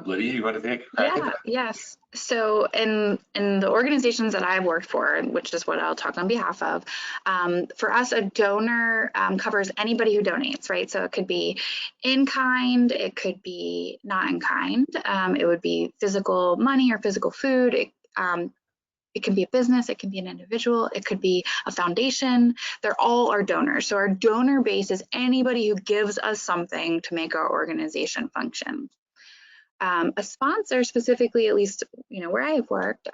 Lydia, you want to take a crack at that? Yes. So in the organizations that I've worked for, which is what I'll talk on behalf of, for us, a donor covers anybody who donates, right? So it could be in kind, it could be not in kind, it would be physical money or physical food. It can be a business, it can be an individual, it could be a foundation. They're all our donors. So our donor base is anybody who gives us something to make our organization function. A sponsor, specifically, at least where I have worked,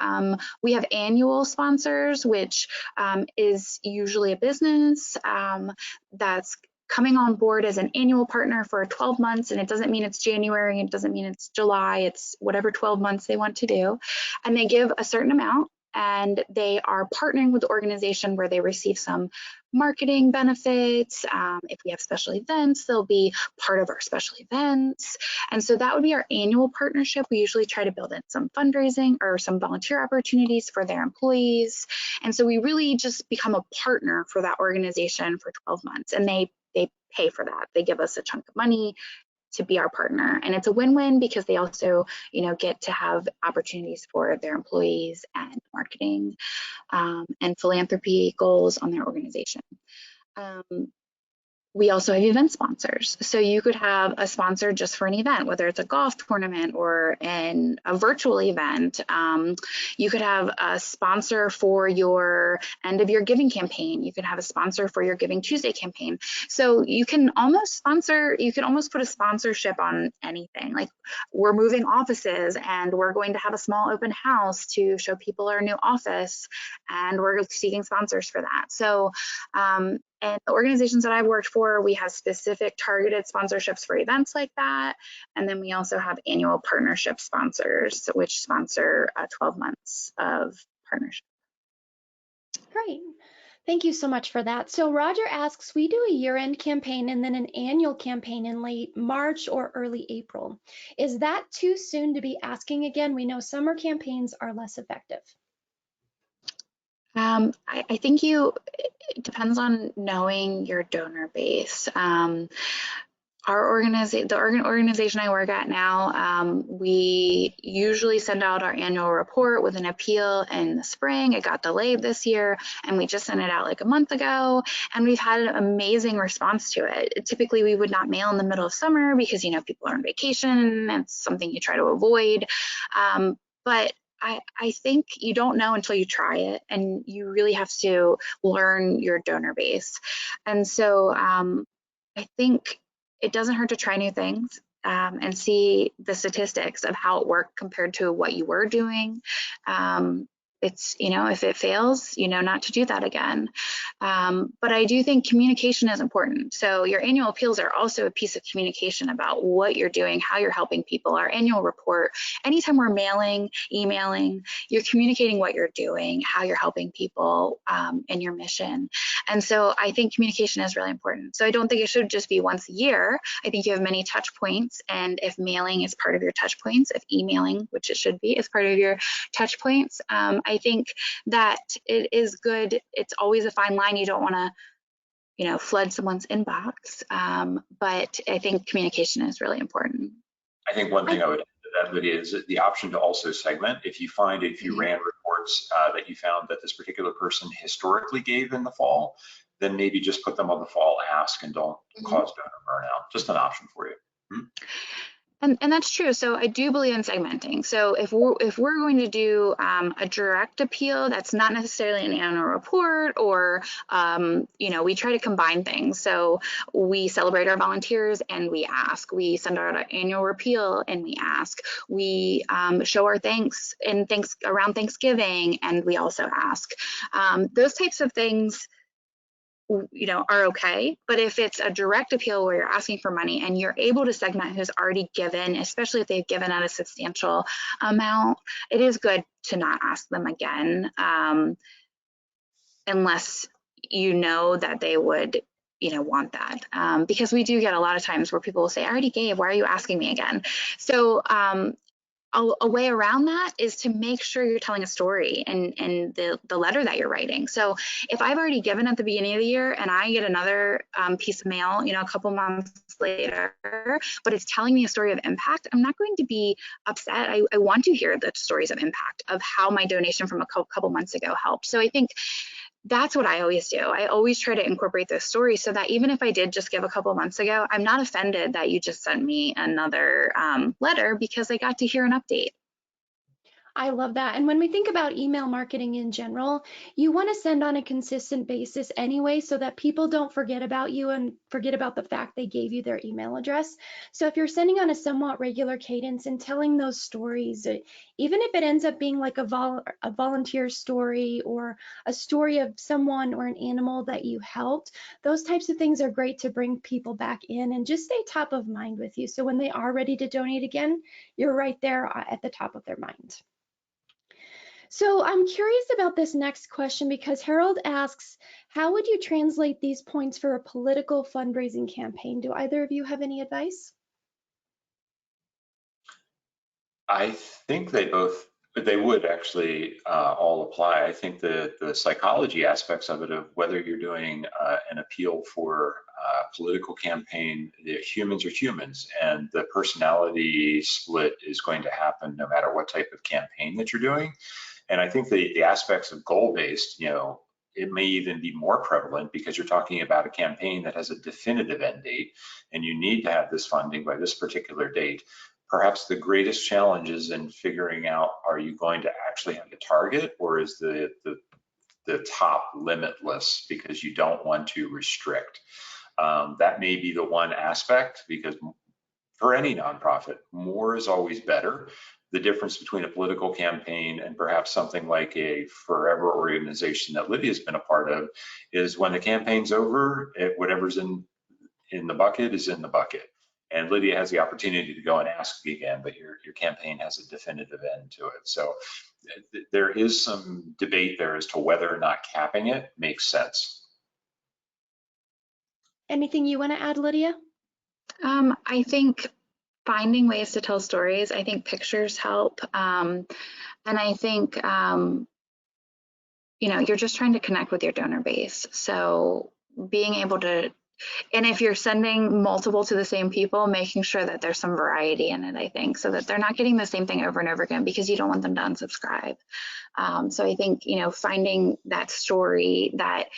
we have annual sponsors, which is usually a business that's coming on board as an annual partner for 12 months, and it doesn't mean it's January, it doesn't mean it's July, it's whatever 12 months they want to do, and they give a certain amount, and they are partnering with the organization where they receive some marketing benefits. If we have special events, they'll be part of our special events. And so that would be our annual partnership. We usually try to build in some fundraising or some volunteer opportunities for their employees. And so we really just become a partner for that organization for 12 months. And they pay for that. They give us a chunk of money to be our partner. And it's a win-win because they also, get to have opportunities for their employees and marketing and philanthropy goals on their organization. We also have event sponsors. So you could have a sponsor just for an event, whether it's a golf tournament or a virtual event. You could have a sponsor for your end of year giving campaign. You could have a sponsor for your Giving Tuesday campaign. So you can almost put a sponsorship on anything. Like, we're moving offices and we're going to have a small open house to show people our new office, and we're seeking sponsors for that. So and the organizations that I've worked for, we have specific targeted sponsorships for events like that. And then we also have annual partnership sponsors, which sponsor 12 months of partnership. Great. Thank you so much for that. So Roger asks, we do a year-end campaign and then an annual campaign in late March or early April. Is that too soon to be asking again? We know summer campaigns are less effective. I think it depends on knowing your donor base. The organization I work at now, we usually send out our annual report with an appeal in the spring. It got delayed this year, and we just sent it out like a month ago, and we've had an amazing response to it. Typically, we would not mail in the middle of summer because, people are on vacation. It's something you try to avoid. But I think you don't know until you try it, and you really have to learn your donor base. And so I think it doesn't hurt to try new things and see the statistics of how it worked compared to what you were doing. It's, if it fails, not to do that again. But I do think communication is important. So your annual appeals are also a piece of communication about what you're doing, how you're helping people. Our annual report, anytime we're mailing, emailing, you're communicating what you're doing, how you're helping people, and your mission. And so I think communication is really important. So I don't think it should just be once a year. I think you have many touch points. And if mailing is part of your touch points, if emailing, which it should be, is part of your touch points, I think that it is good. It's always a fine line. You don't want to, flood someone's inbox. But I think communication is really important. I think one thing I would add to that, Lydia, is the option to also segment. If you ran reports that you found that this particular person historically gave in the fall, then maybe just put them on the fall ask and don't cause donor burnout. Just an option for you. And that's true. So I do believe in segmenting. So if we're going to do a direct appeal, that's not necessarily an annual report, or we try to combine things. So we celebrate our volunteers and we ask. We send out our annual appeal and we ask. We show our thanks around Thanksgiving and we also ask. Those types of things are okay. But if it's a direct appeal where you're asking for money and you're able to segment who's already given, especially if they've given at a substantial amount, it is good to not ask them again, unless you know that they would want that, because we do get a lot of times where people will say, I already gave, why are you asking me again? So a way around that is to make sure you're telling a story in the letter that you're writing. So if I've already given at the beginning of the year and I get another piece of mail, a couple months later, but it's telling me a story of impact, I'm not going to be upset. I want to hear the stories of impact of how my donation from a couple months ago helped. So I think that's what I always do. I always try to incorporate those stories so that even if I did just give a couple months ago, I'm not offended that you just sent me another letter, because I got to hear an update. I love that. And when we think about email marketing in general, you want to send on a consistent basis anyway, so that people don't forget about you and forget about the fact they gave you their email address. So if you're sending on a somewhat regular cadence and telling those stories, even if it ends up being like a volunteer story or a story of someone or an animal that you helped, those types of things are great to bring people back in and just stay top of mind with you. So when they are ready to donate again, you're right there at the top of their mind. So I'm curious about this next question, because Harold asks, how would you translate these points for a political fundraising campaign? Do either of you have any advice? I think they would actually all apply. I think the psychology aspects of it, of whether you're doing an appeal for a political campaign, humans are humans, and the personality split is going to happen no matter what type of campaign that you're doing. And I think the aspects of goal-based, it may even be more prevalent, because you're talking about a campaign that has a definitive end date and you need to have this funding by this particular date. Perhaps the greatest challenge is in figuring out, are you going to actually have a target, or is the top limitless because you don't want to restrict? That may be the one aspect, because for any nonprofit, more is always better. The difference between a political campaign and perhaps something like a forever organization that Lydia's been a part of is, when the campaign's over, whatever's in the bucket is in the bucket. And Lydia has the opportunity to go and ask again, but your campaign has a definitive end to it. So there is some debate there as to whether or not capping it makes sense. Anything you want to add, Lydia? I think finding ways to tell stories, I think pictures help. And I think, you're just trying to connect with your donor base. So being able to, and if you're sending multiple to the same people, making sure that there's some variety in it, I think, so that they're not getting the same thing over and over again, because you don't want them to unsubscribe. So I think, finding that story, that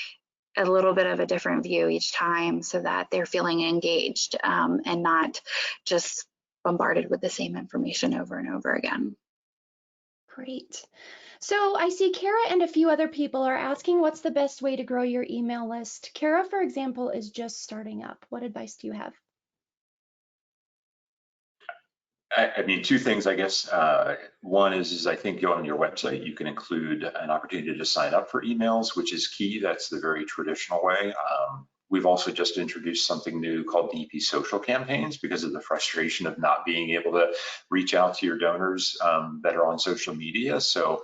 a little bit of a different view each time, so that they're feeling engaged and not just bombarded with the same information over and over again. Great. So I see Kara and a few other people are asking, what's the best way to grow your email list? Kara, for example, is just starting up. What advice do you have? I mean, two things, I guess. One is I think on your website, you can include an opportunity to sign up for emails, which is key. That's the very traditional way. We've also just introduced something new called DP social campaigns, because of the frustration of not being able to reach out to your donors that are on social media. So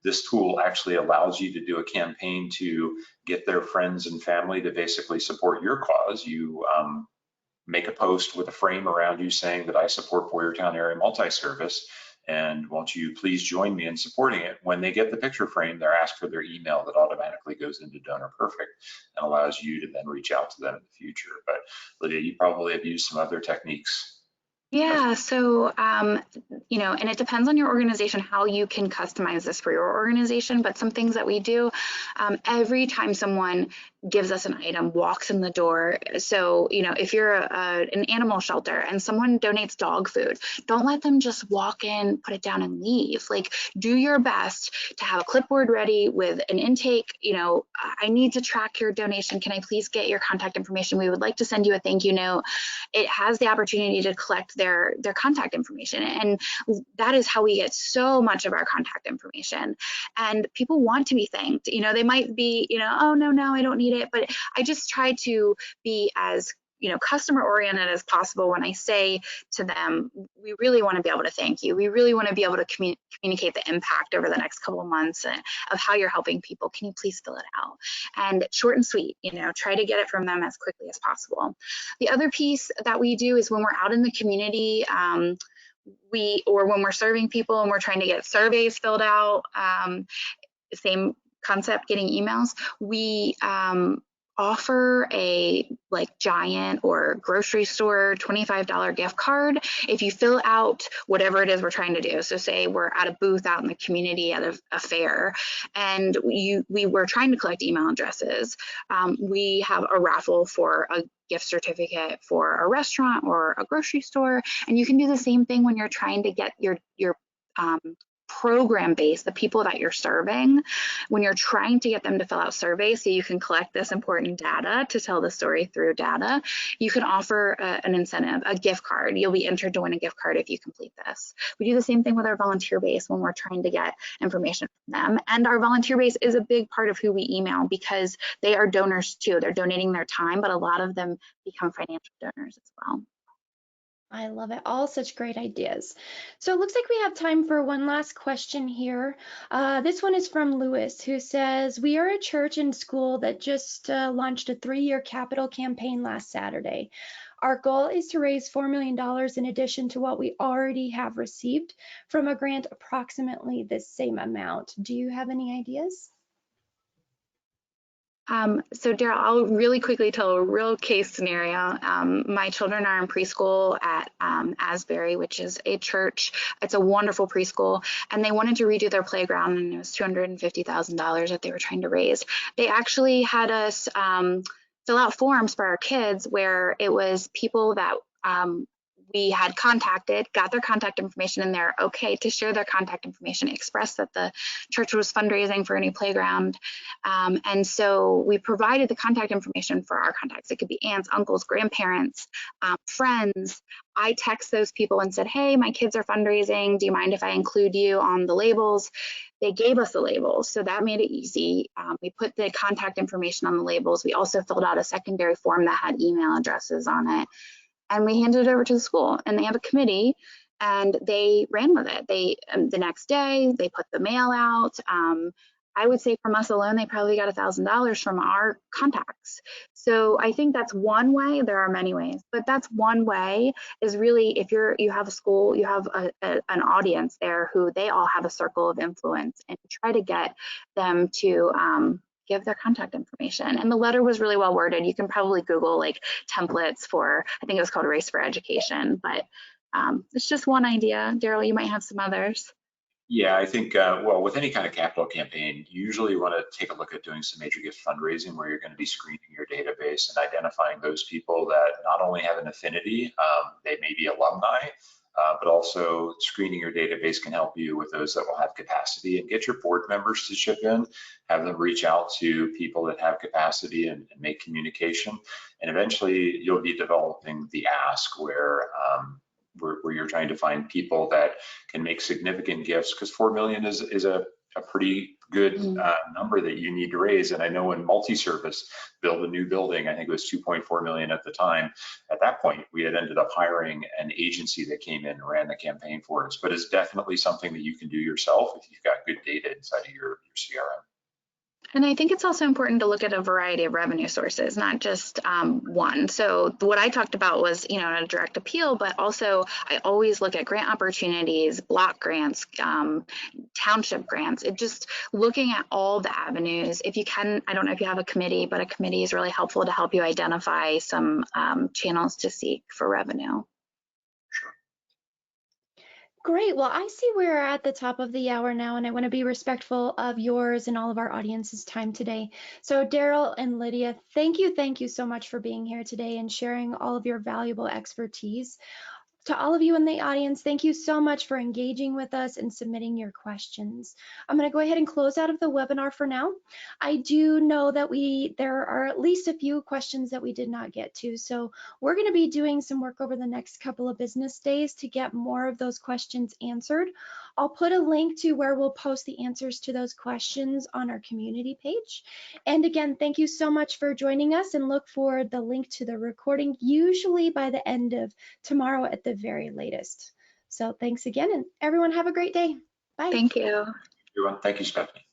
this tool actually allows you to do a campaign to get their friends and family to basically support your cause. You make a post with a frame around you saying that I support Boyertown Area Multi-Service, and won't you please join me in supporting it? When they get the picture frame, they're asked for their email that automatically goes into DonorPerfect and allows you to then reach out to them in the future. But Lydia, you probably have used some other techniques. Yeah, so, and it depends on your organization how you can customize this for your organization, but some things that we do, every time someone gives us an item, walks in the door. So, if you're an animal shelter and someone donates dog food, don't let them just walk in, put it down and leave. Like, do your best to have a clipboard ready with an intake. I need to track your donation. Can I please get your contact information? We would like to send you a thank you note. It has the opportunity to collect their contact information. And that is how we get so much of our contact information. And people want to be thanked. You know, they might be, you know, oh, no, I don't need it. But I just try to be as, you know, customer oriented as possible when I say to them, we really want to be able to thank you. We really want to be able to communicate the impact over the next couple of months of how you're helping people. Can you please fill it out? And short and sweet, you know, try to get it from them as quickly as possible. The other piece that we do is when we're out in the community, or when we're serving people and we're trying to get surveys filled out, same concept, getting emails, we offer a Giant or grocery store $25 gift card if you fill out whatever it is we're trying to do. So say we're at a booth out in the community at a fair, and we were trying to collect email addresses. We have a raffle for a gift certificate for a restaurant or a grocery store, and you can do the same thing when you're trying to get your program base, the people that you're serving, when you're trying to get them to fill out surveys so you can collect this important data to tell the story through data, you can offer an incentive, a gift card. You'll be entered to win a gift card if you complete this. We do the same thing with our volunteer base when we're trying to get information from them. And our volunteer base is a big part of who we email because they are donors too. They're donating their time, but a lot of them become financial donors as well. I love it. All such great ideas. So it looks like we have time for one last question here. This one is from Lewis, who says, we are a church and school that just launched a 3-year capital campaign last Saturday. Our goal is to raise $4 million in addition to what we already have received from a grant approximately the same amount. Do you have any ideas? So Daryl, I'll really quickly tell a real case scenario. My children are in preschool at Asbury, which is a church. It's a wonderful preschool, and they wanted to redo their playground, and it was $250,000 that they were trying to raise. They actually had us fill out forms for our kids where it was people that we had contacted, got their contact information, and they're okay to share their contact information, express that the church was fundraising for a new playground. And so we provided the contact information for our contacts. It could be aunts, uncles, grandparents, friends. I text those people and said, hey, my kids are fundraising. Do you mind if I include you on the labels? They gave us the labels, so that made it easy. We put the contact information on the labels. We also filled out a secondary form that had email addresses on it. And we handed it over to the school, and they have a committee, and they ran with it. They the next day they put the mail out. I would say from us alone, they probably got $1,000 from our contacts. So I think that's one way. There are many ways, but that's one way. Is really if you have a school, you have an audience there who they all have a circle of influence, and try to get them to give their contact information. And the letter was really well worded. You can probably Google like templates for, I think it was called Race for Education, but it's just one idea. Daryl, you might have some others. Yeah, I think, well, with any kind of capital campaign, you usually want to take a look at doing some major gift fundraising where you're going to be screening your database and identifying those people that not only have an affinity, they may be alumni, but also screening your database can help you with those that will have capacity, and get your board members to chip in, have them reach out to people that have capacity and make communication. And eventually you'll be developing the ask where you're trying to find people that can make significant gifts, because 4 million is a pretty good number that you need to raise. And I know when multi-service built a new building, I think it was 2.4 million at the time. At that point, we had ended up hiring an agency that came in and ran the campaign for us. But it's definitely something that you can do yourself if you've got good data inside of your CRM. And I think it's also important to look at a variety of revenue sources, not just one. So what I talked about was, you know, a direct appeal, but also I always look at grant opportunities, block grants, township grants. It just looking at all the avenues. If you can, I don't know if you have a committee, but a committee is really helpful to help you identify some channels to seek for revenue. Great. Well, I see we're at the top of the hour now, and I want to be respectful of yours and all of our audience's time today. So Daryl and Lydia, thank you so much for being here today and sharing all of your valuable expertise. To all of you in the audience, thank you so much for engaging with us and submitting your questions. I'm going to go ahead and close out of the webinar for now. I do know that there are at least a few questions that we did not get to, so we're going to be doing some work over the next couple of business days to get more of those questions answered. I'll put a link to where we'll post the answers to those questions on our community page. And again, thank you so much for joining us, and look for the link to the recording, usually by the end of tomorrow at the very latest. So thanks again, and everyone have a great day. Bye. Thank you. Everyone, thank you, Stephanie.